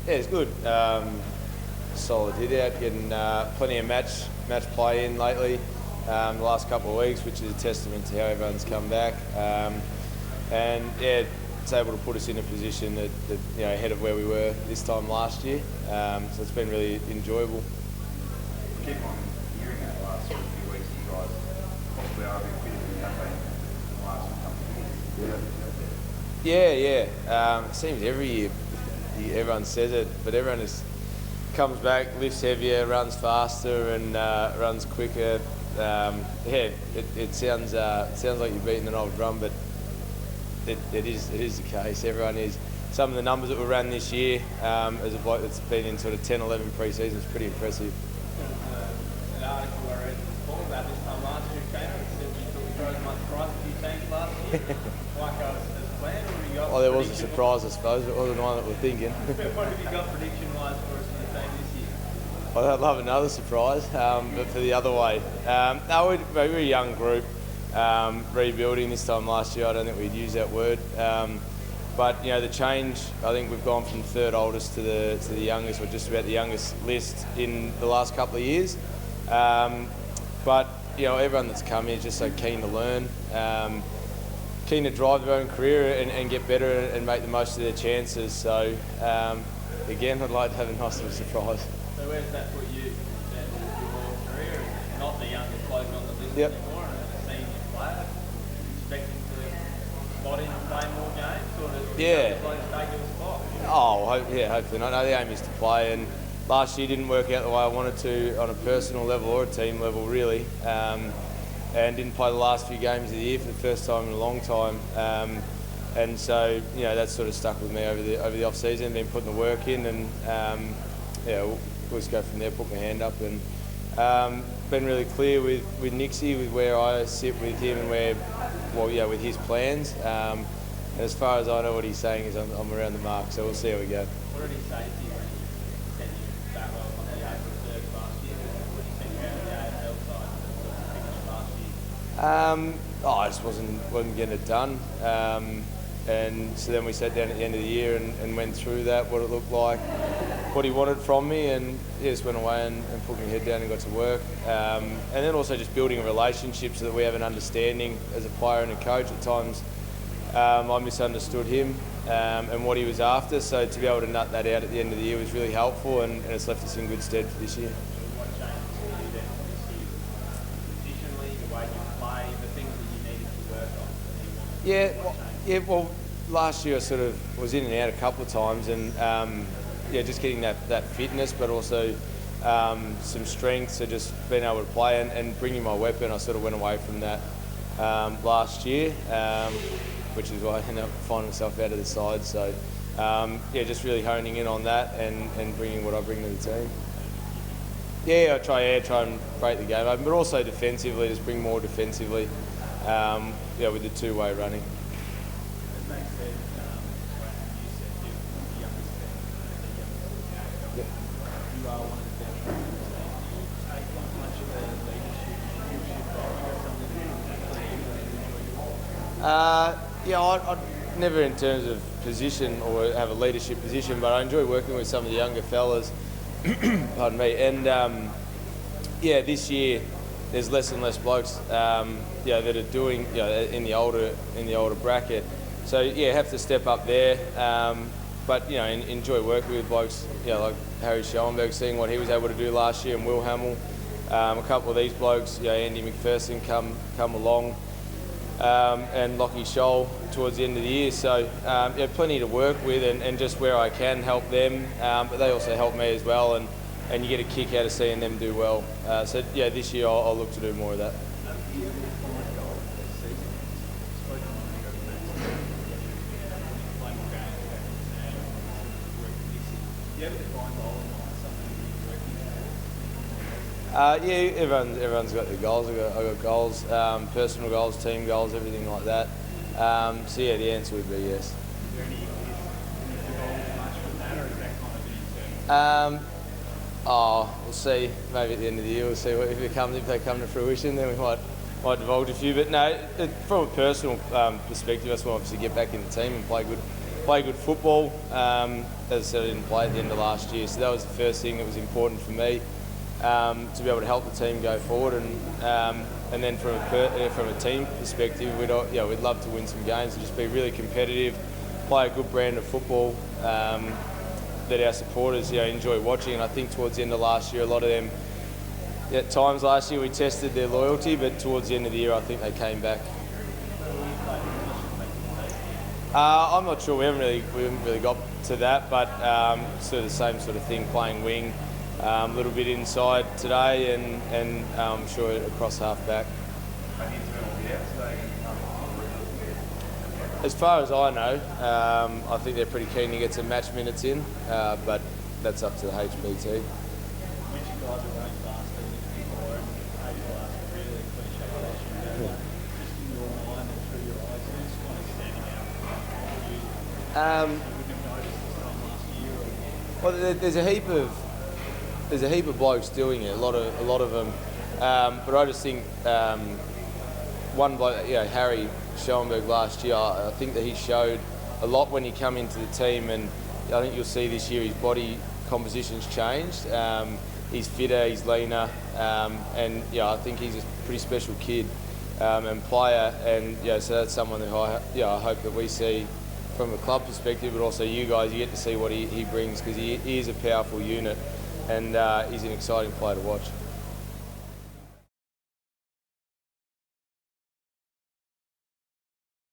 Yeah, it's good. Solid hit out, getting plenty of match play in lately the last couple of weeks, which is a testament to how everyone's come back. And yeah, it's able to put us in a position that ahead of where we were this time last year. So it's been really enjoyable. Keep on hearing that last few weeks, you guys possibly are a bit fitter than you have been in the last couple of years. Yeah. It seems every year everyone says it, but everyone just comes back, lifts heavier, runs faster, and runs quicker. It sounds like you're beating an old drum, but it is the case. Everyone is. Some of the numbers that were run this year, as a bloke that's been in sort of 10, 11 pre-seasons, is pretty impressive. An article I read about this time last year came out and said you thought you drove much price a few teams last year. Like as planned, or have you got? Well, there was a surprise, I suppose. It wasn't one that we're thinking. What have you got prediction-wise for us for the team this year? Well, I'd love another surprise, but for the other way. No, we're a young group, rebuilding this time last year. I don't think we'd use that word. But the change, I think we've gone from third oldest to the youngest, or just about the youngest list in the last couple of years. But everyone that's come here is just so keen to learn, keen to drive their own career and get better and make the most of their chances. So again, I'd like to have a nice little surprise. So where does that put you in terms of your career? Is not the youngest bloke on the list anymore, and a senior player, expecting to spot in and play more games, or does the youngest bloke take your spot? Hopefully not. No, the aim is to play, and last year didn't work out the way I wanted to on a personal level or a team level, really, and didn't play the last few games of the year for the first time in a long time. And so, that's sort of stuck with me over the off season. Been putting the work in, and we'll just go from there. Put my hand up, and been really clear with Nixie with where I sit with him and with his plans. And as far as I know, what he's saying is I'm around the mark. So we'll see how we go. What did he say to you when he said you that well on the AFL reserves last year? When he sent you out of the AFL side to finish last year? I just wasn't getting it done. And so then we sat down at the end of the year and went through that, what it looked like, what he wanted from me, and just went away and put my head down and got to work. And then also just building a relationship so that we have an understanding as a player and a coach. At times I misunderstood him and what he was after, so to be able to nut that out at the end of the year was really helpful, and it's left us in good stead for this year. What changes for you then this year? Positionally, the way you play, the things that you needed to work on? Well, last year I sort of was in and out a couple of times, and just getting that fitness, but also some strength, so just being able to play and bringing my weapon. I sort of went away from that last year, which is why I ended up finding myself out of the side. So just really honing in on that and bringing what I bring to the team. I try and break the game open, but also defensively, just bring more defensively, with the two-way running. You are one of the best players. Do you take much of a leadership role? I'd never in terms of position or have a leadership position, but I enjoy working with some of the younger fellas. Pardon me. And this year there's less and less blokes that are doing in the older bracket. So have to step up there. But enjoy working with blokes like Harry Schoenberg, seeing what he was able to do last year, and Will Hamill. A couple of these blokes, Andy McPherson come along, and Lockie Scholl towards the end of the year. So plenty to work with, and just where I can help them, but they also help me as well, and you get a kick out of seeing them do well. This year I'll look to do more of that. Everyone's got their goals. I've got goals, personal goals, team goals, everything like that. The answer would be yes. Is there any goals much from that, or is that kind of internal? We'll see. Maybe at the end of the year, we'll see if they come to fruition. Then we might divulge a few. But no, from a personal perspective, I just want to obviously get back in the team and play play good football. As I said, I didn't play at the end of last year, so that was the first thing that was important for me, to be able to help the team go forward. And then from a team perspective, we'd love to win some games and just be really competitive, play a good brand of football that our supporters enjoy watching. And I think towards the end of last year, a lot of them, at times last year we tested their loyalty, but towards the end of the year I think they came back. I'm not sure. We haven't really got to that, but sort of the same sort of thing, playing wing, a little bit inside today, and I'm sure across half back. As far as I know, I think they're pretty keen to get some match minutes in, but that's up to the HBT. Which guys are running faster than people are, and people ask a really cliche question, but just in your mind and through your eyes, who's kind of standing out for you? You wouldn't have noticed this time last year. Well, there's a heap of blokes doing it, a lot of them, but I just think one bloke, Harry Schoenberg last year, I think that he showed a lot when he came into the team, and I think you'll see this year his body composition's changed. He's fitter, he's leaner, and I think he's a pretty special kid and player, and so that's someone that I hope that we see from a club perspective, but also you guys, you get to see what he brings, because he is a powerful unit, and he's an exciting player to watch.